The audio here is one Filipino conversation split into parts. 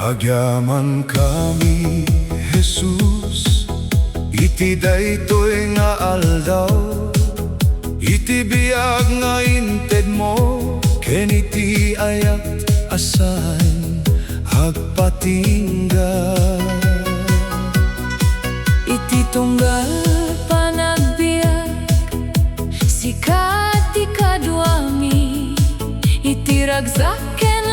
Agyaman kami, Hesus, iti daytoy nga aldaw, iti biyag nga Ittedmo, ken iti ayat asan agpatinggan. Iti tunggal panagbiag, Sika ti kaduami, iti ragsak ken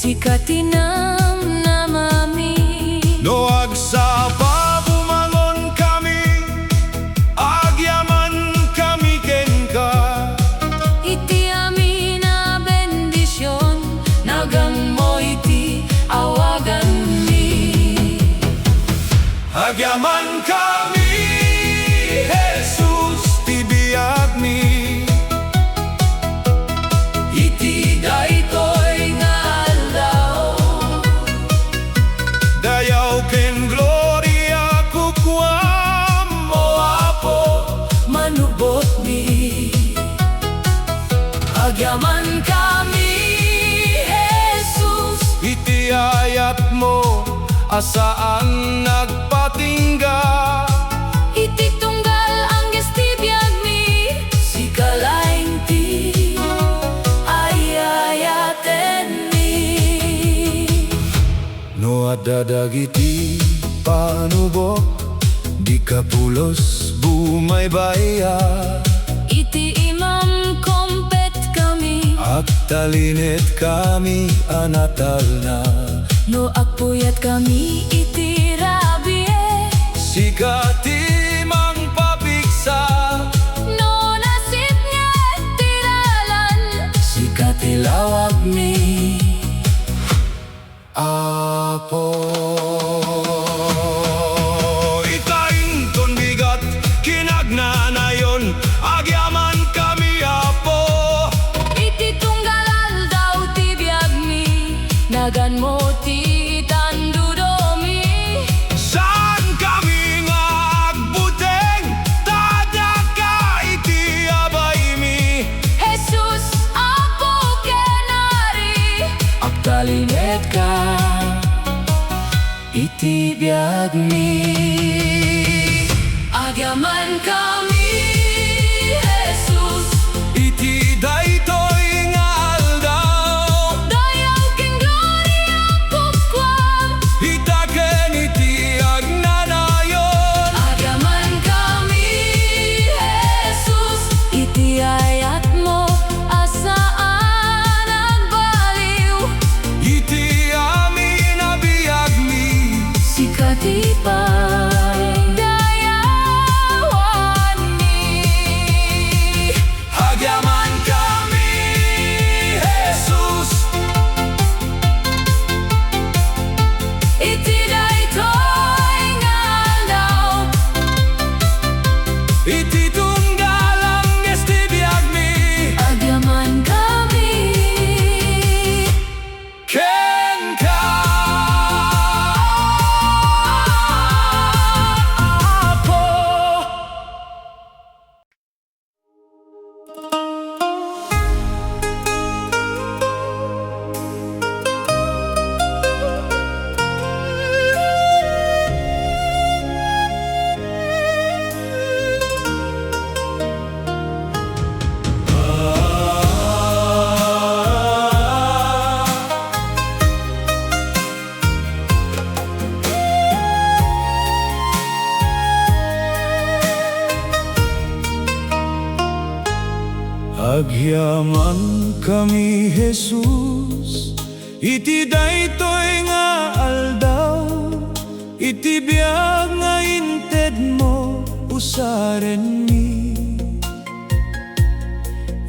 Sika ti namnama mi. No agsapul bumangon kami, agyaman kami kenka. Iti amin na bendisyon, nagan mo iti awagan mi. Agyaman kami, Hesus, ti biyag mi. Iti daytoy nga aldaw, Dayaw ken gloria kukwam mo apo. manubot mi. Agyaman kami, Hesus, Iti ayat mo asaan nagpatingga. iti tunggal ang gestibiyag mi. Sika laeng ti ayat No adadagiti panubok, di kapulos bumaybaya. iti imam kompet kami. Agtalinet kami anatalna, No agpuyat kami iti rabie. Sika ti mang pigsa. No nasip nga tiralan. Sika ti lawag mi apo. Itaing ton bigat kinagnanayon, agyaman kami apo. Iti tunggal aldaw ti biyag mi, nagan mo ti tandudomi. Saan kami nga agbuteng, tadaka iti abay mi. Hesus, apo kenari, Agtalinet ka, iti biyag mi. agyaman kami, Hesus, Iti daytoy nga aldaw, dayaw ken gloria kukwam. itaken iti agnanayon. Agyaman kami, Hesus, iti ayat mo asaan nagbaliw. Iti amin abiyag mi. Sika ti pagdayawan mi. Agyaman kami, Hesus, Iti daytoy nga aldaw, iti tunggalang estibiyag mi. agyaman kami. Kenka apo. Agyaman kami, Hesus, iti daytoy nga aldaw, iti biyag nga Ittedmo usaren mi.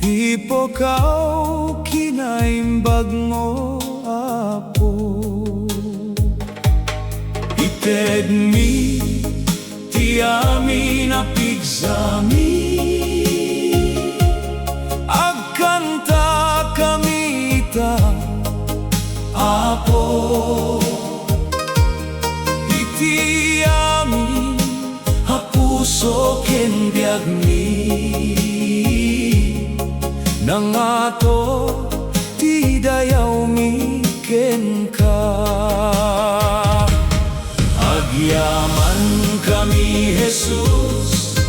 Ipokaw kinaimbag mo apo. Ittedmi ti iti amin pigsa Agkanta kami ita apo iti amin puso ken nangato ti dayaw mi ken ka Agyaman kami Hesus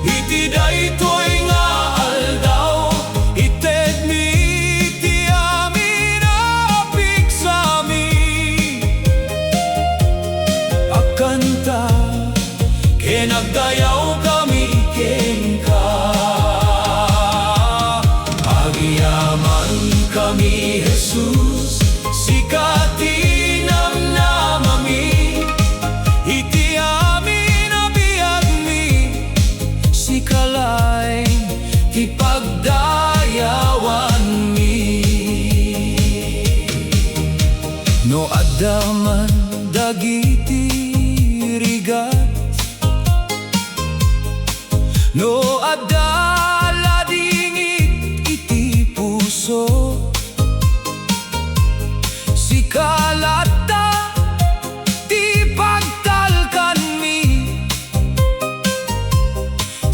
iti daytoy nga aldaw Ittedmi ti amin pigsa Agkanta ken Pagdayaw kami ken ka Agyaman kami Hesus Sika ti namnama iti amin abiyagmi Sika laeng ti pagdayawan no adaman dagiti rigat no adala dingit iti puso sikalata ti pagtalkan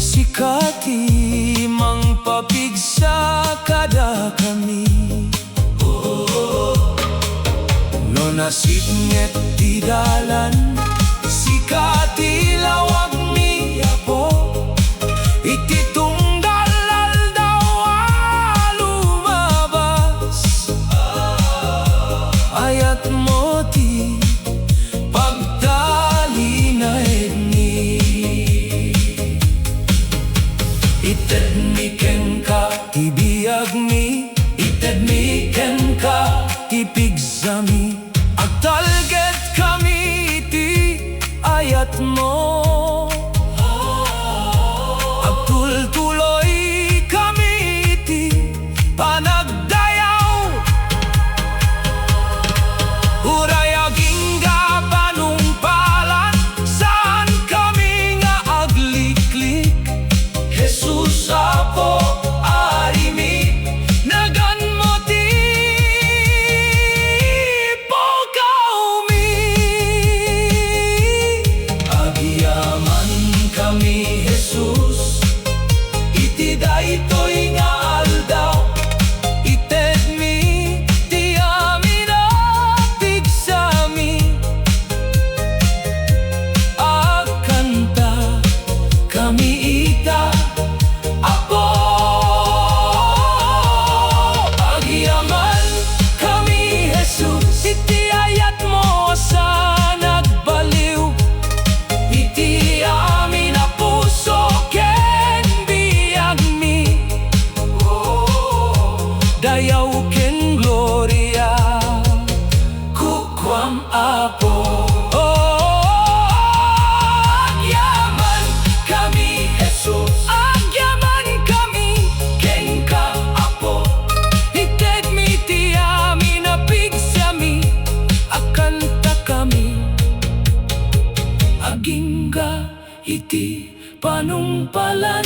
sikati mangpapigsa kada kami no nasipnget ti dalan sikati lawag mi apo iti tunggal aldaw lumabas ayat mo ti pagtalinaedni Ittedmi ken ka ti biyagmi Ittedmi ken ka ti pigsa agtalget kami ti ayat mo agtultuloy kami ti panagdayaw uray agingga panumpalan saan kami nga agliklik Hesus apo arimi nagan mo ti pokawmi Agyaman kami Hesus iti daytoy nga aldaw Ittedmi ti amin pigsa Agkanta kami ita apo Agyaman kami Hesus iti ayat mo sa nagbaliw iti amin puso ken biyagmi Dayaw ken gloria kukwam apo Agyaman kami Hesus Agyaman kami ken ka apo Ittedmi ti amin pigsa Agkanta kami agingga iti panumpalan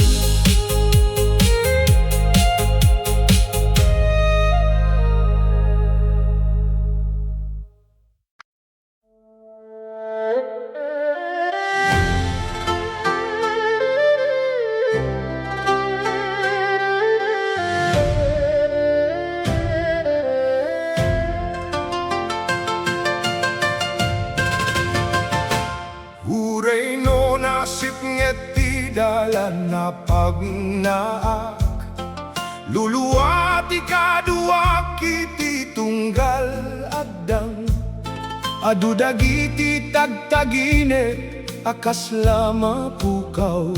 Uray no nasipnget ti dalan na pagnaak luluwat ikaduak iti tunggal addang adu dagiti tagtagine akas lama pukaw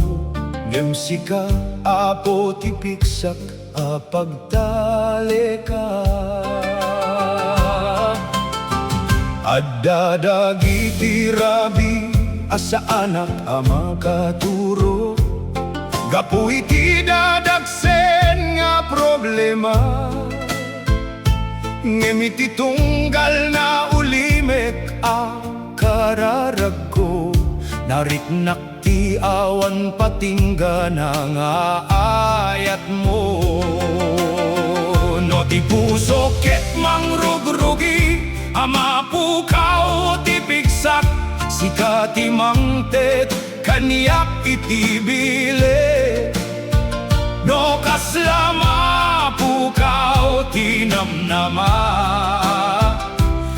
ngem sika apo ti pigsak pagtaleka adda dagiti rabi asa anak ama katuro gapu iti dadagsen nga problema ngem iti tunggal na ulimek kararag ko nariknak iti awan Pakinggan ang ayat mo. No ti puso ket mangrugrugi, ama pukaw ti pigsak, Sika ti mangtet kanyak iti bile. No kaslama pukaw ti namnama,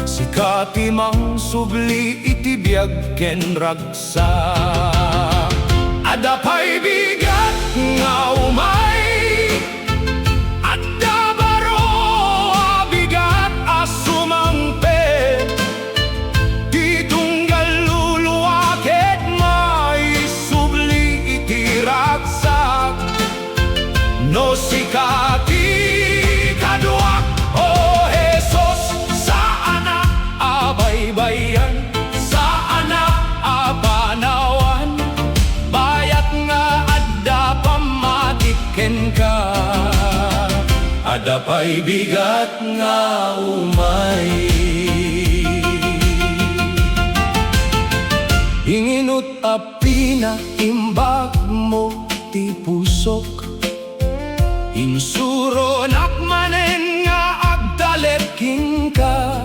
Sika ti mangsubli iti biag ken ragsak. Adapay bigat nga umay, adda baro a bigat a sumangpe, di tunggal luluwaket maisubli iti ragsak. No Sika ti kaduak, o Hesus, saan na abaybayan, saan na apanawan, bayat nga adda pamatiken ka, adapay bigat nga umay. Inginut apina imbag mo ti pusok, insuro nakmanen nga agdaleking ka,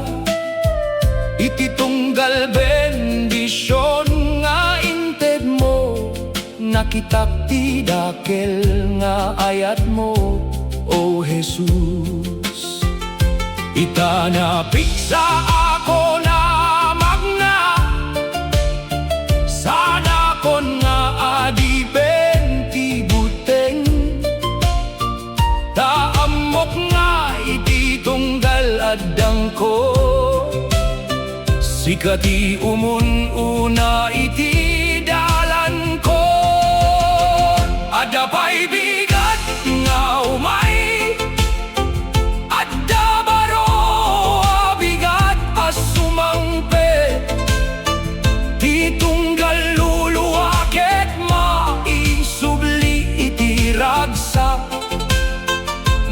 iti tunggal bendisyon nga inted mo, nakitak ti dakel nga ayat mo, o Hesus. Ita na pigsa ako na magna, sana kon nga adiben ti buteng, taamok nga iti tunggal addang ko, Sika ti umun-una iti dalan ko. Adapay bigat nga umay, adda baro a bigat a sumangpe, ti tunggal luluwaket maisubli iti ragsak.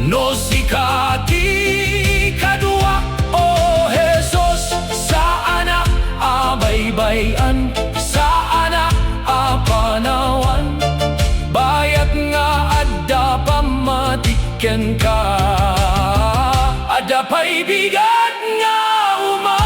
No Sika ti kadua, o Hesus, saan na abaybayan, saan na apanawan, bayat nga adda pamatiken ka, adapay bigat nga umay.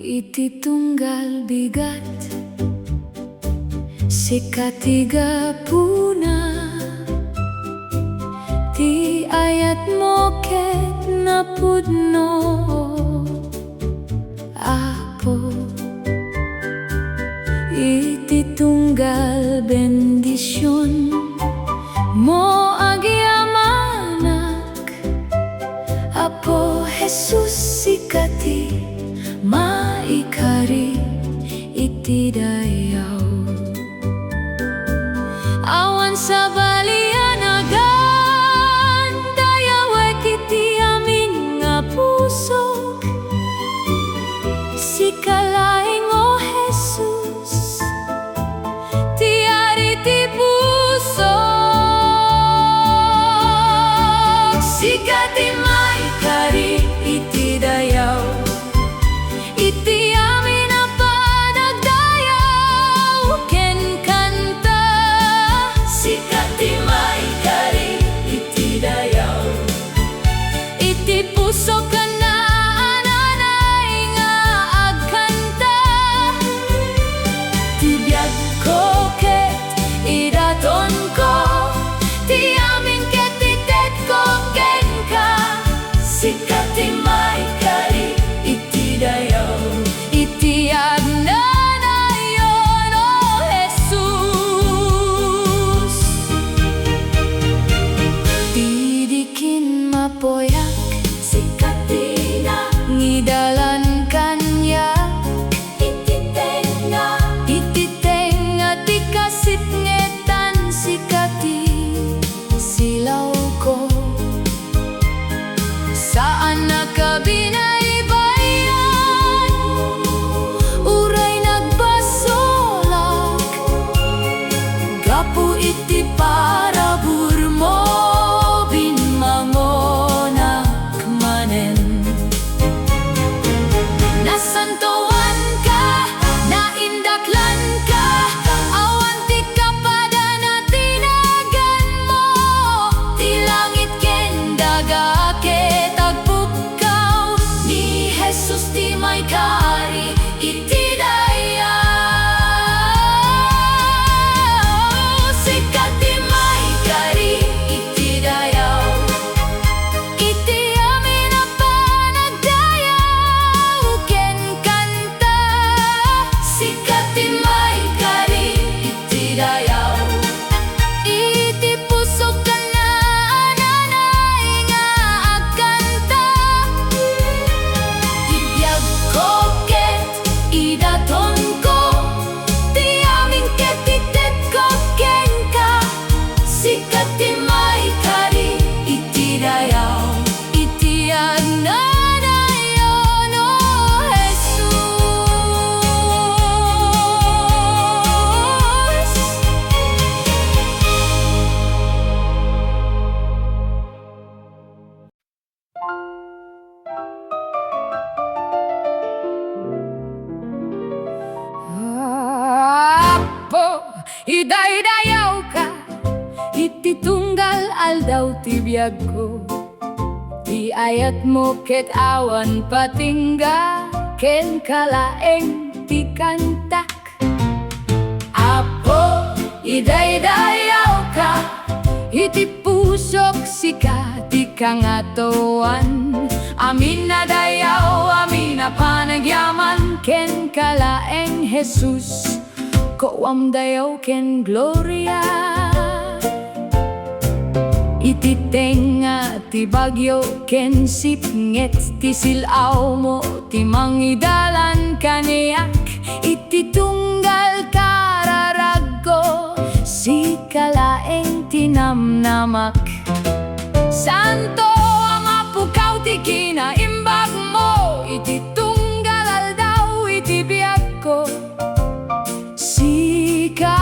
Iti tunggal bigat, Sika tiga puna, ti ayat mo ket napudno ako. Iti tunggal bendisyon mo agyamanak, apo Hesus, Sika ti maikari iti Dayaw. Awan sa balianagan, Dayaw iti amin nga puso, Sika laeng, o Hesus, ti ari Sika ti may kari iti dayaw, iti agnanayon o Hesus. Apo, idaydayaw ka, iti tunggal aldaw ti biyag ko. Ti ayat mo ket awan patingga, ken kalaeng ti kantak. Apo, idaydayaw ka, iti pusok sika ti kangatoan. Amin na dayaw, amin na panagyaman, ken kalaeng Hesus. Koam dayaw ken gloria, iti tengnga ti bagyo ken sipnget, ti silaw mo ti mangidalan kaniyak, iti tunggal kararaggo, Sika laeng ti namnamak. Santo ang apukaw ti kinaimbag mo, iti tunggal aldaw iti biyag ko. Sika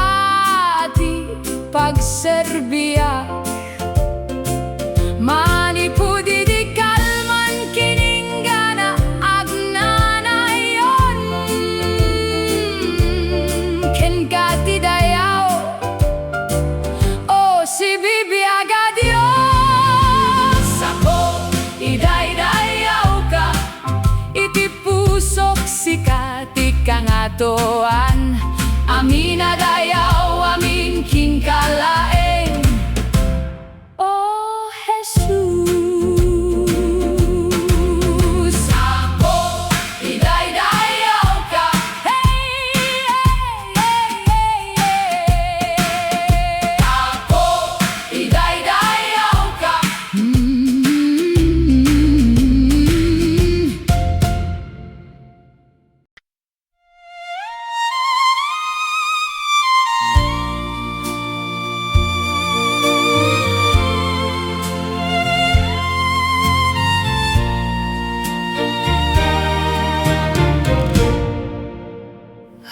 ti pagserbiyak, manipudi di kalman kininggana agnanayon, ken kati dayaw o si bibiyaga Diyos. Ako idaydayaw ka, iti pusok sika ti kangatoan. Amin na dayaw, amin king kalaeng o Hesus. Ako idaydayaw ka, hey, hey, hey, hey, hey. Ako idaydayaw ka.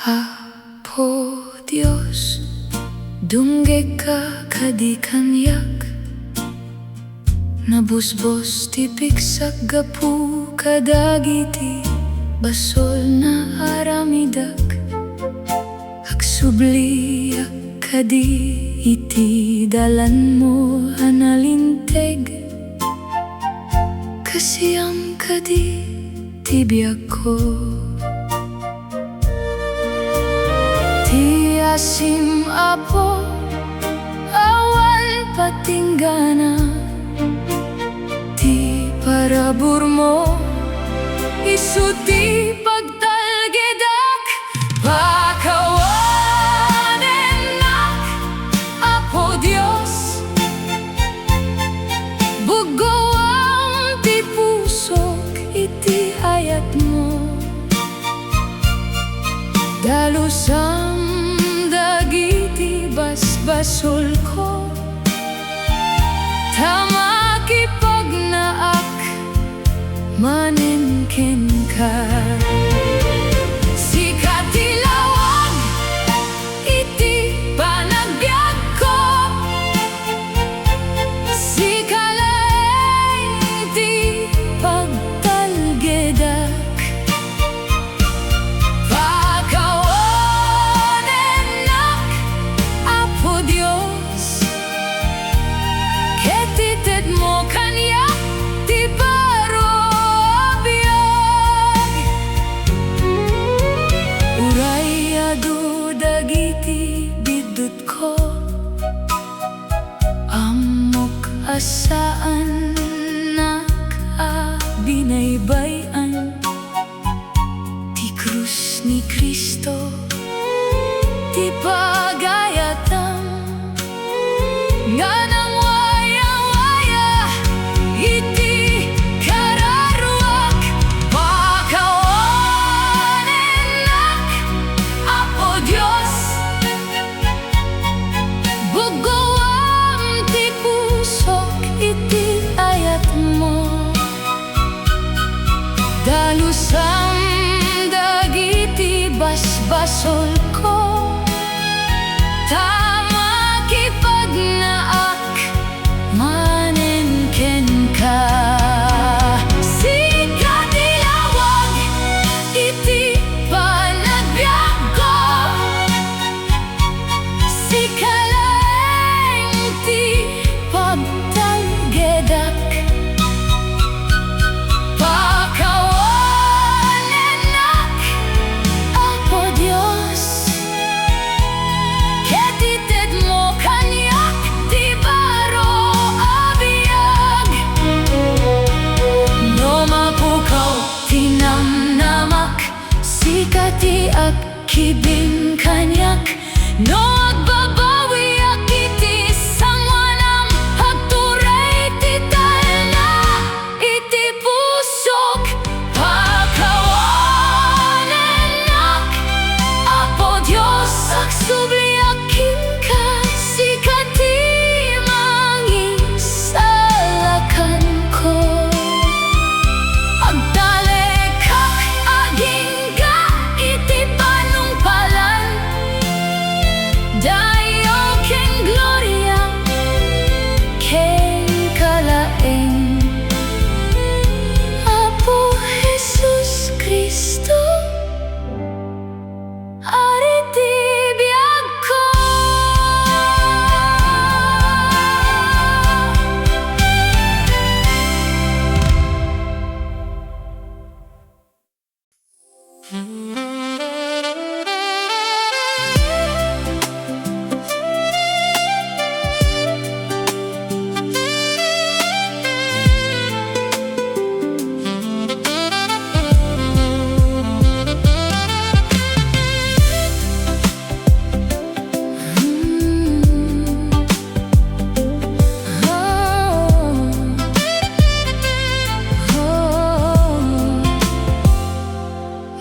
Apo Dios, dungge ka kadikanyak, nabusbos ti pigsa gapu kadagiti basol na aramidak. Agsubliak kadi iti dalan mo analinteg, kasiyam kadi ti biyag ko. Ti asim apo awan patinggana, ti parabur mo isu ti pagtalgedak. Pakawanenak apo Dios, bugawang ti pusok iti ayat mo. Dalusam dagiti basbasol ko, tamaki pagnaak manen ken ka. Sika ti lawag iti panagbiag ko, sika laeng ti pagtalgedak. Pakawanenak apo Dios, ket ited mo kanya ti parobiyag. Urayado dagiti bidut ko, amok asaan nakabinaybayan, ti krus ni Kristo ti pagayatan, nga nang waya-waya iti kararuak. Pakawanenak apo Dios, bugawang basol ko. Tama kipagnaak manen ken ka. Sika tilawag iti panagbiag ko. Sika laeng ti pagtanggedak. Pakawanenak Apo Diyos, ket Ittedmo kanyak ti baro abiyag. No mapukaw ti namnamak, sika ti agkibin kanyak. No agbabawi ak iti sangwanam, agturay ti talna iti pusok. Pakawanenak Apo Diyos, agsubli akin ka. Sika ti mangisalakan ko. Agtalek ak agingga iti panungpalan. Dayaw ken gloria ken kalaeng. Apo Hesus Kristo, ari ti biag ko.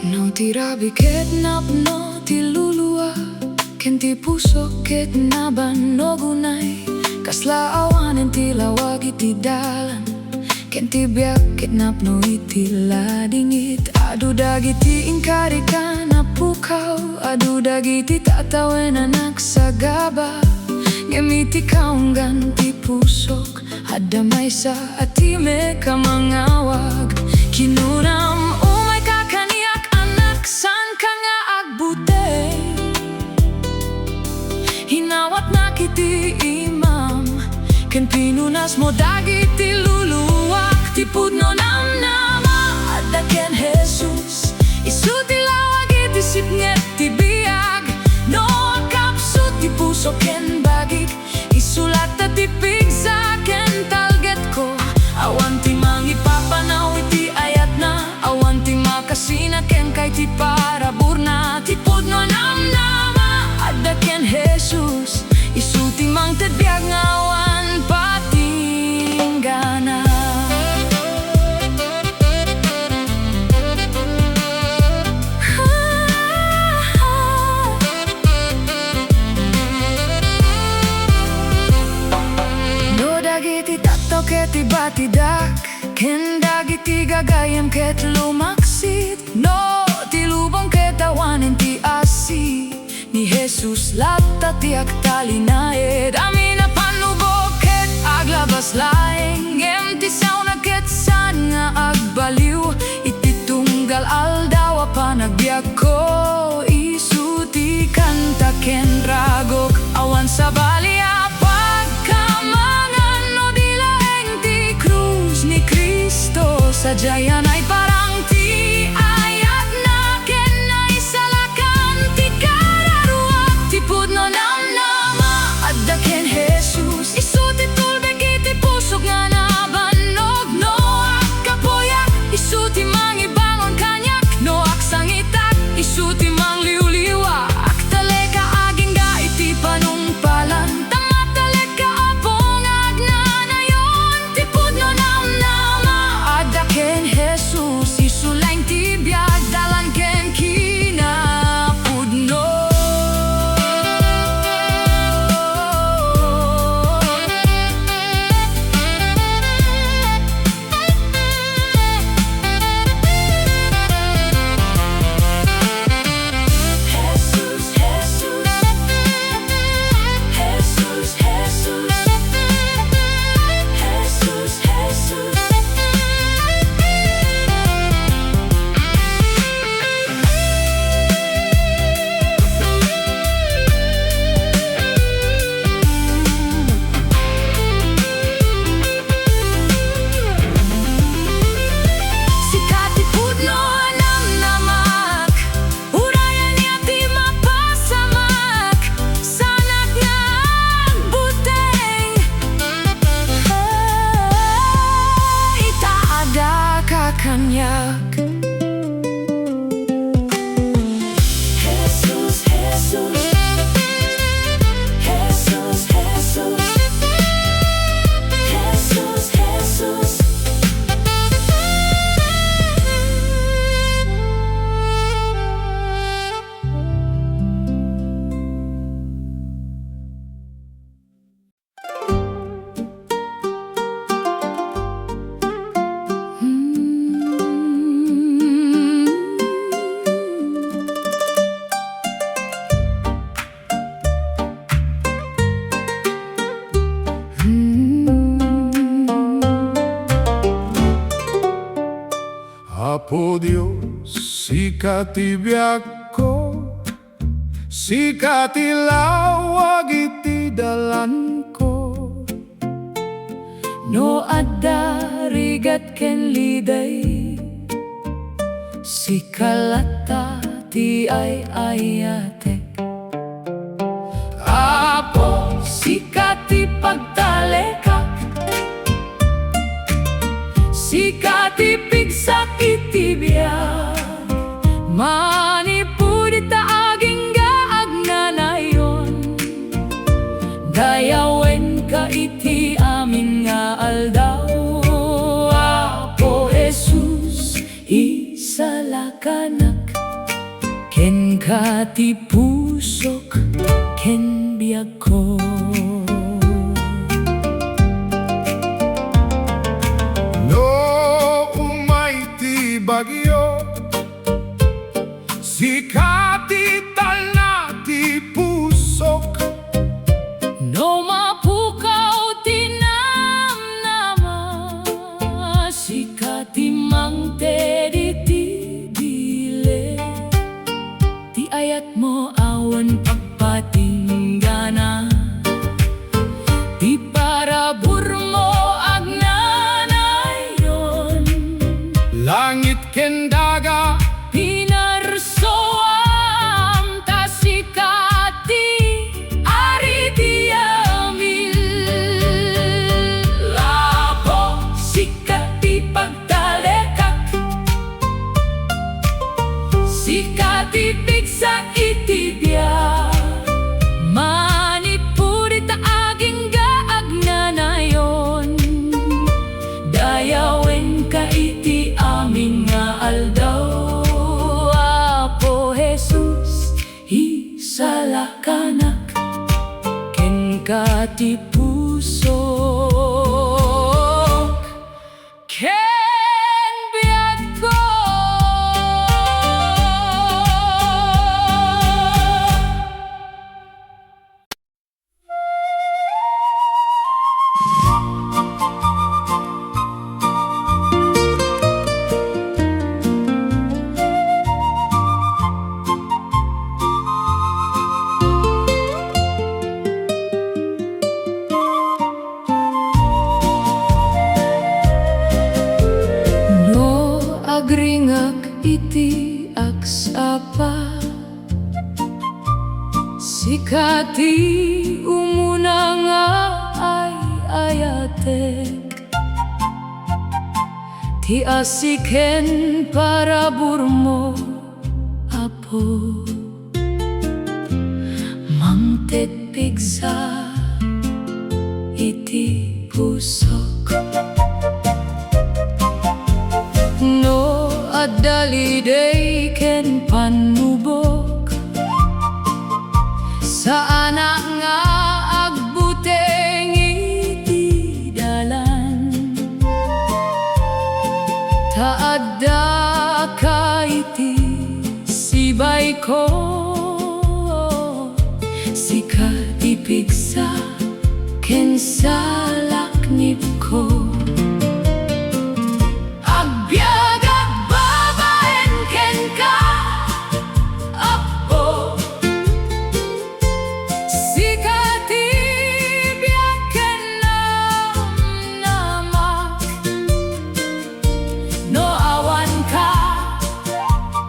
No tirabi ket napno ti lulua, ken ti puso ket nabanogunay. Kasla awanen ti lawag iti dalan, ken ti biag ket napno iti ladingit. Adu dagiti ingkari ka napukaw, adu dagiti tatawenan agsagaba. Ngamiti kaunggan ti pusok, hadamay sa atime ka mangawag. Kinunam umay kakaniak anak, san ka nga agbutay. Hinawat na kiti imam, ken pinunas mo dagiti luluwak. Ti pudno namnama adda ken Hesus, isu ti lawag iti sipnget ti biag. No akapsut ti puso ken bagik, isulat ti pigsa ken talget ko. Awan ti mangipapanaw iti ayat na, awan ti makasina ken kay ti paraburna. Ti pudno namnama adda ken Hesus, isu ti mangtedbiag nga awan patinggana. No dagiti tattaw ket ibatidak, ken dagiti gagayem ket lumaksit. No ti lubong ket awanen ti asi, ni Hesus latta ti agtalinaed. Amin panubok ket aglabas laeng, ngem ti sauna ket san nga agbaliw. Iti tunggal aldaw panagbiag ko, isu ti kanta ken ragok. Awan sa balia pagkamangan, no di laeng ti krus ni Kristo. Sadyayan ay parang ti ayat na ken naisalakan ti kararuak. Ti pudno namnama adda ken Hesus, isu ti tulbek iti pusok nga nabanog. No akapoyak, isu ti mangibangon kanyak. No aksangitak, isu ti mangliwliwa. Agtalek ka agingga iti panungpalan, tamatalek ka apong agnanayon. Ti pudno namnama adda ken Hesus. Apo Diyos, Sika ti biyak ko, Sika ti lawag iti dalan ko. No adda rigat ken liday, sikalata ti ayatek. Apo Sika ti pagtalekak, Sika ti pigsa iti biyak. Manipudi ta aging gaag na nayon, dayawen ka iti amin nga aldaw. Apo Hesus, isalakanak, ken ka ti pusok, ken biag ko. No umay ti bagyo, Sika ti talna ti pusok. No mapukaw ti namnama, Sika ti mangtedi ti bile. Ti ayat mo awan pagpatinggana, ti parabur mo agnanayon. Langit ken daga, pinarsoam ta Sika ti ari ti amin. Apo Sika ti pagtalekak, Sika ti pigsa iti biyak. Manipudi ta aging gaag na nayon, dayawen ka iti amin nga aldaw. Apo Hesus, isalakanak, ken ka ti pusok, ken biag ko. No agringak iti agsapa, Sika ti umuna nga ayatek. Ti asiken parabur mo, Apo, mangted pigsa iti pusok. No adaliday ken panubok, sa anak nga agbuteng iti dalan. Taadda ka iti sibay ko, Sika ti pigsa ken salaknip ko. Agbyag agbabaen ken ka, Apo Sika ti biyak ken namnama. No awan ka,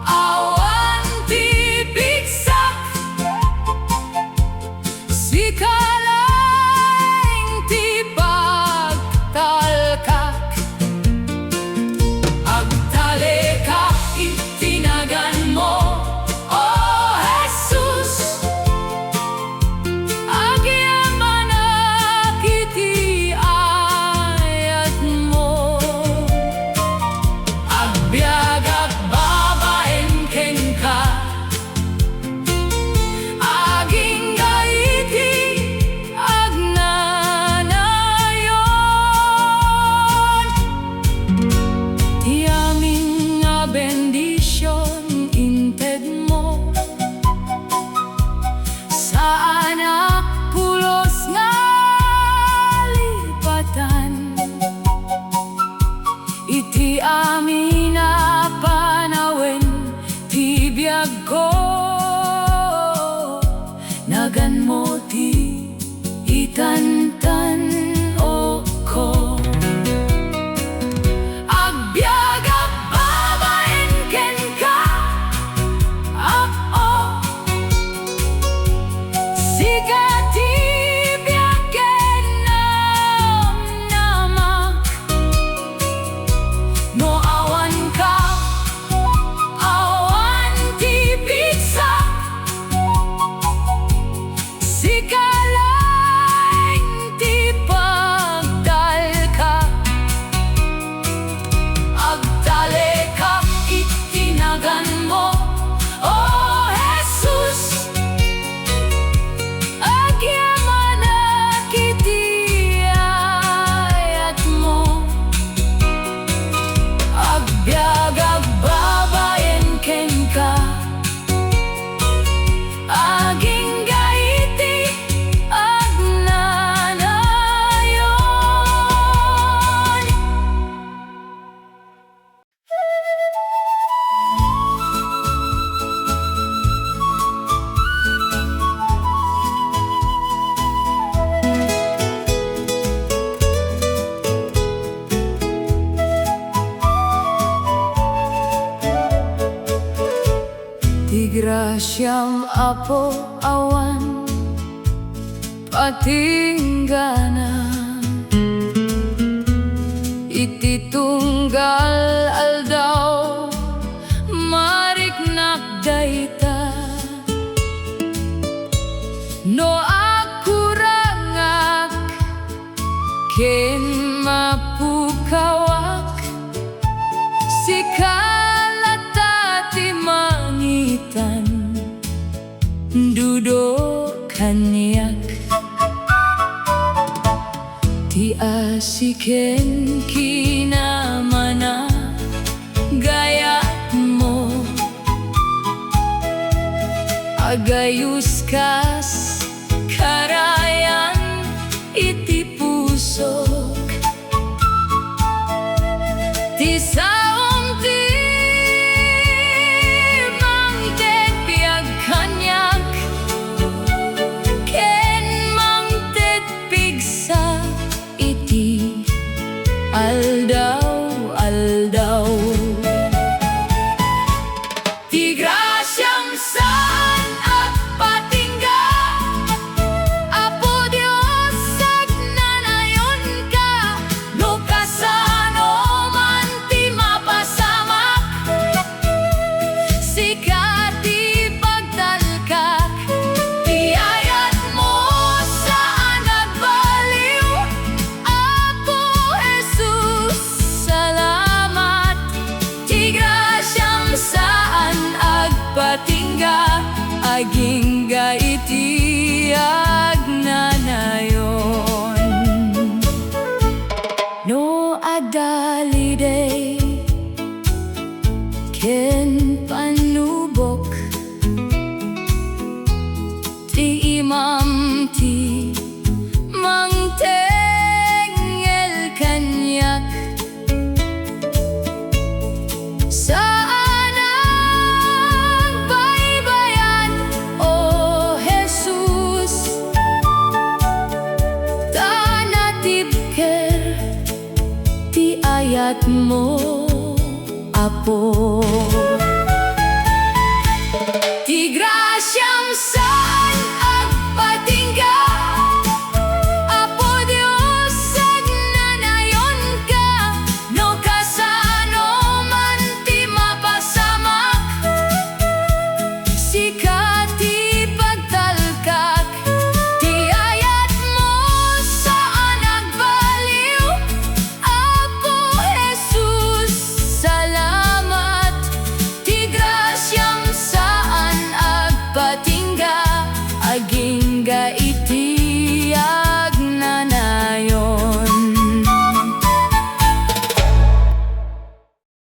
awan ti pigsa, Sika laeng ti pagtalek. Siyam apo awan Pakingganan iti tunggal aldaw mariknak dayta no akurangak ken mapukawak Sika ti mangitan duduk kanyak ti asiken kinamana gaya mo agayus kas karayan iti puso ti saong ti mangted biag kanyak ken mangted pigsa iti aldaw aldaw ti grasyam saan at patingga Apo Dios agnanayon ka no kasano man ti mapasamak Sika ti pagtalkak ti ayat mo saan nagbaliw Apo Hesus salamat ti grasyam saan agpatingga aging iti agnanayon no adalide ken panubok ti imam ti mangtengel kanyak saan ang baybayan o Hesus tanatibker ti ayat mo Apo